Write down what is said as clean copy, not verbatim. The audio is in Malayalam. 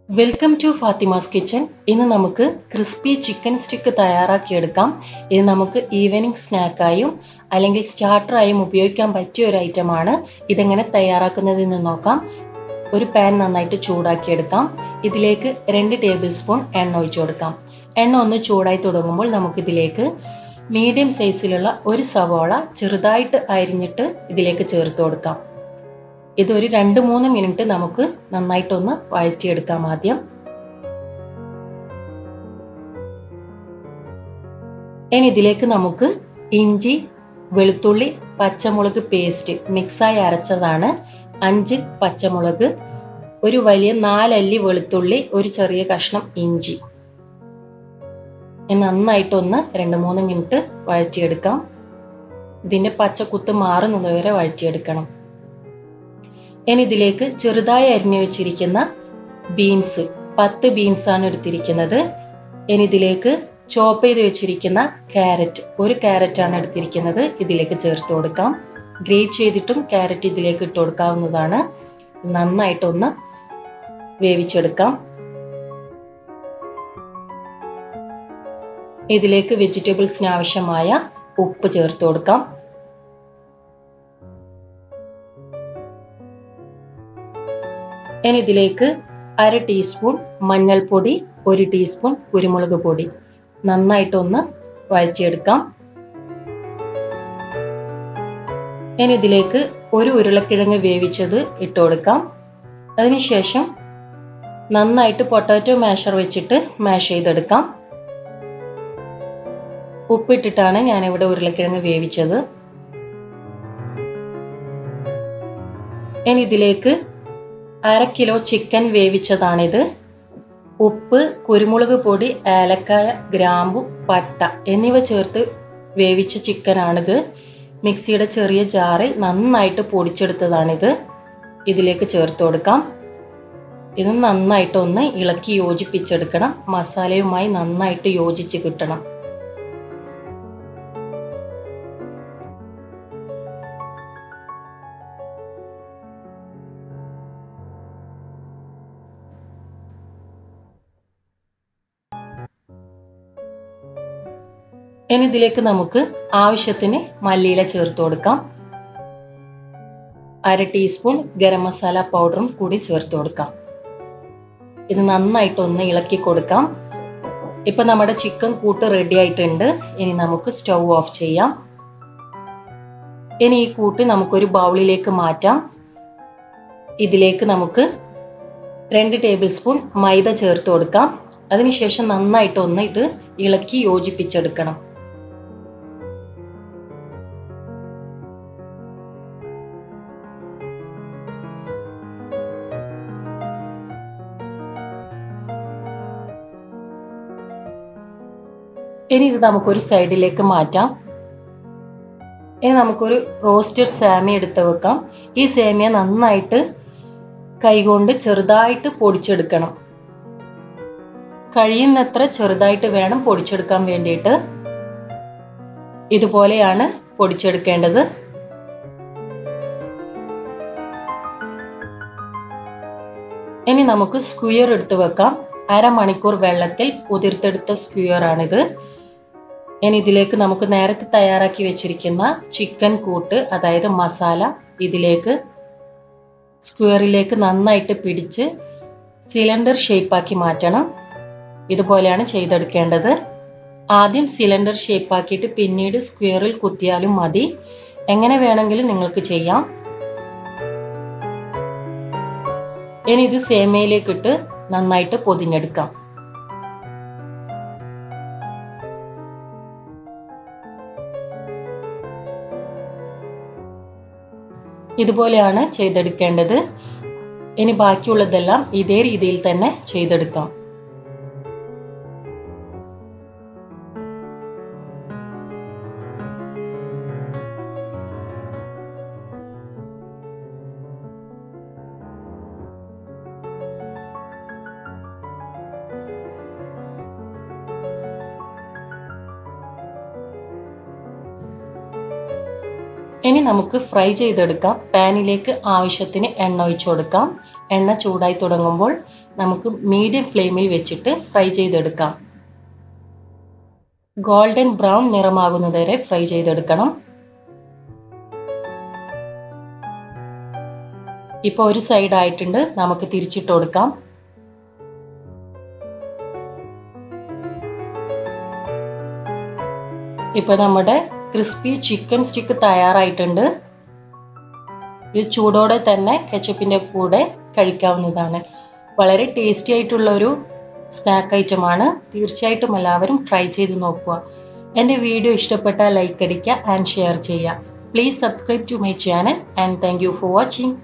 Welcome to Fatima's kitchen. ഇന്ന് നമുക്ക് ക്രിസ്പി ചിക്കൻ സ്റ്റിക്ക് തയ്യാറാക്കിയെടുക്കാം. ഇത് നമുക്ക് ഈവനിങ് സ്നാക്കായും അല്ലെങ്കിൽ സ്റ്റാർട്ടറായും ഉപയോഗിക്കാൻ പറ്റിയ ഒരു ഐറ്റമാണ്. ഇതെങ്ങനെ തയ്യാറാക്കുന്നതെന്ന് നോക്കാം. ഒരു പാൻ നന്നായിട്ട് ചൂടാക്കിയെടുക്കാം. ഇതിലേക്ക് 2 ടേബിൾ സ്പൂൺ എണ്ണ ഒഴിച്ചു കൊടുക്കാം. എണ്ണ ഒന്ന് ചൂടായി തുടങ്ങുമ്പോൾ നമുക്കിതിലേക്ക് മീഡിയം സൈസിലുള്ള ഒരു സവോള ചെറുതായിട്ട് അരിഞ്ഞിട്ട് ഇതിലേക്ക് ചേർത്ത് കൊടുക്കാം. ഇതൊരു 2-3 മിനിറ്റ് നമുക്ക് നന്നായിട്ടൊന്ന് വഴറ്റിയെടുക്കാം. ആദ്യം ഇനി ഇതിലേക്ക് നമുക്ക് ഇഞ്ചി, വെളുത്തുള്ളി, പച്ചമുളക് പേസ്റ്റ് മിക്സായി അരച്ചതാണ്. 5 പച്ചമുളക്, ഒരു വലിയ 4 അല്ലി വെളുത്തുള്ളി, ഒരു ചെറിയ കഷ്ണം ഇഞ്ചി നന്നായിട്ടൊന്ന് 2-3 മിനിറ്റ് വഴറ്റിയെടുക്കാം. ഇതിന്റെ പച്ചക്കുത്ത് മാറുന്നത് വരെ വഴറ്റിയെടുക്കണം. ഇനി ഇതിലേക്ക് ചെറുതായി അരിഞ്ഞു വെച്ചിരിക്കുന്ന ബീൻസ് 10 ബീൻസ് ആണ് എടുത്തിരിക്കുന്നത്. ഇനി ഇതിലേക്ക് ചോപ്പ് ചെയ്ത് വെച്ചിരിക്കുന്ന ക്യാരറ്റ്, ഒരു ക്യാരറ്റ് ആണ് എടുത്തിരിക്കുന്നത്. ഇതിലേക്ക് ചേർത്ത് കൊടുക്കാം. ഗ്രേറ്റ് ചെയ്തിട്ടും ക്യാരറ്റ് ഇതിലേക്ക് ഇട്ട് കൊടുക്കാവുന്നതാണ്. നന്നായിട്ടൊന്ന് വേവിച്ചെടുക്കാം. ഇതിലേക്ക് വെജിറ്റബിൾസിന് ആവശ്യമായ ഉപ്പ് ചേർത്ത് കൊടുക്കാം. ഇനി ഇതിലേക്ക് 1/2 ടീസ്പൂൺ മഞ്ഞൾപ്പൊടി, 1 ടീസ്പൂൺ കുരുമുളക് പൊടി നന്നായിട്ടൊന്ന് വഴറ്റിയെടുക്കാം. ഇനി ഇതിലേക്ക് ഒരു ഉരുളക്കിഴങ്ങ് വേവിച്ചത് ഇട്ട് കൊടുക്കാം. അതിനുശേഷം നന്നായിട്ട് പൊട്ടാറ്റോ മാഷർ വെച്ചിട്ട് മാഷ് ചെയ്തെടുക്കാം. ഉപ്പിട്ടിട്ടാണ് ഞാനിവിടെ ഉരുളക്കിഴങ്ങ് വേവിച്ചത്. ഇനി ഇതിലേക്ക് 1/2 കിലോ ചിക്കൻ വേവിച്ചതാണിത്. ഉപ്പ്, കുരുമുളക് പൊടി, ഏലക്കായ, ഗ്രാമ്പു, പട്ട എന്നിവ ചേർത്ത് വേവിച്ച ചിക്കനാണിത്. മിക്സിയുടെ ചെറിയ ജാറിൽ നന്നായിട്ട് പൊടിച്ചെടുത്തതാണിത്. ഇതിലേക്ക് ചേർത്ത് കൊടുക്കാം. ഇത് നന്നായിട്ടൊന്ന് ഇളക്കി യോജിപ്പിച്ചെടുക്കണം. മസാലയുമായി നന്നായിട്ട് യോജിച്ച് കിട്ടണം. ഇനി ഇതിലേക്ക് നമുക്ക് ആവശ്യത്തിന് മല്ലിയില ചേർത്ത് കൊടുക്കാം. 1/2 ടീസ്പൂൺ ഗരം മസാല പൗഡറും കൂടി ചേർത്ത് കൊടുക്കാം. ഇത് നന്നായിട്ടൊന്ന് ഇളക്കി കൊടുക്കാം. ഇപ്പൊ നമ്മുടെ ചിക്കൻ കൂട്ട് റെഡി ആയിട്ടുണ്ട്. ഇനി നമുക്ക് സ്റ്റൗ ഓഫ് ചെയ്യാം. ഇനി ഈ കൂട്ട് നമുക്കൊരു ബൗളിലേക്ക് മാറ്റാം. ഇതിലേക്ക് നമുക്ക് 2 ടേബിൾ സ്പൂൺ മൈദ ചേർത്ത് കൊടുക്കാം. അതിനുശേഷം നന്നായിട്ടൊന്ന് ഇത് ഇളക്കി യോജിപ്പിച്ചെടുക്കണം. ഇനി ഇത് നമുക്കൊരു സൈഡിലേക്ക് മാറ്റാം. ഇനി നമുക്കൊരു റോസ്റ്റഡ് സേമിയ എടുത്ത് വെക്കാം. ഈ സേമിയ നന്നായിട്ട് കൈകൊണ്ട് ചെറുതായിട്ട് പൊടിച്ചെടുക്കണം. കഴിയുന്നത്ര ചെറുതായിട്ട് വേണം പൊടിച്ചെടുക്കാൻ വേണ്ടിയിട്ട്. ഇതുപോലെയാണ് പൊടിച്ചെടുക്കേണ്ടത്. ഇനി നമുക്ക് സ്ക്വയർ എടുത്ത് വെക്കാം. 1/2 മണിക്കൂർ വെള്ളത്തിൽ കുതിർത്തെടുത്ത സ്ക്വയർ ആണിത്. ഇനി ഇതിലേക്ക് നമുക്ക് നേരത്തെ തയ്യാറാക്കി വെച്ചിരിക്കുന്ന ചിക്കൻ കൂട്ട്, അതായത് മസാല, ഇതിലേക്ക് സ്ക്വയറിലേക്ക് നന്നായിട്ട് പിടിച്ച് സിലിണ്ടർ ഷേപ്പാക്കി മാറ്റണം. ഇതുപോലെയാണ് ചെയ്തെടുക്കേണ്ടത്. ആദ്യം സിലിണ്ടർ ഷേപ്പാക്കിയിട്ട് പിന്നീട് സ്ക്വയറിൽ കുത്തിയാലും മതി. എങ്ങനെ വേണമെങ്കിലും നിങ്ങൾക്ക് ചെയ്യാം. ഇനി ഇത് സേമിയയിലേക്കിട്ട് നന്നായിട്ട് പൊതിഞ്ഞെടുക്കാം. ഇതുപോലെയാണ് ചെയ്തെടുക്കേണ്ടത്. ഇനി ബാക്കിയുള്ളതെല്ലാം ഇതേ രീതിയിൽ തന്നെ ചെയ്തെടുക്കാം. ഇനി നമുക്ക് ഫ്രൈ ചെയ്തെടുക്കാം. പാനിലേക്ക് ആവശ്യത്തിന് എണ്ണ ഒഴിച്ചു കൊടുക്കാം. എണ്ണ ചൂടായി തുടങ്ങുമ്പോൾ നമുക്ക് മീഡിയം ഫ്ലെയിമിൽ വെച്ചിട്ട് ഫ്രൈ ചെയ്തെടുക്കാം. ഗോൾഡൻ ബ്രൗൺ നിറമാകുന്നത് വരെ ഫ്രൈ ചെയ്തെടുക്കണം. ഇപ്പോൾ ഒരു സൈഡ് ആയിട്ടുണ്ട്, നമുക്ക് തിരിച്ചിട്ട് കൊടുക്കാം. ഇപ്പോൾ നമ്മുടെ ക്രിസ്പി ചിക്കൻ സ്റ്റിക്ക് തയ്യാറായിട്ടുണ്ട്. ഇത് ചൂടോടെ തന്നെ കെച്ചപ്പിന്റെ കൂടെ കഴിക്കാവുന്നതാണ്. വളരെ ടേസ്റ്റി ആയിട്ടുള്ള ഒരു സ്നാക്ക് ഐറ്റമാണ്. തീർച്ചയായിട്ടും എല്ലാവരും ട്രൈ ചെയ്ത് നോക്കുക. എൻ്റെ വീഡിയോ ഇഷ്ടപ്പെട്ടാൽ ലൈക്ക് അടിക്കുക ആൻഡ് ഷെയർ ചെയ്യുക. Please subscribe to my channel and thank you for watching.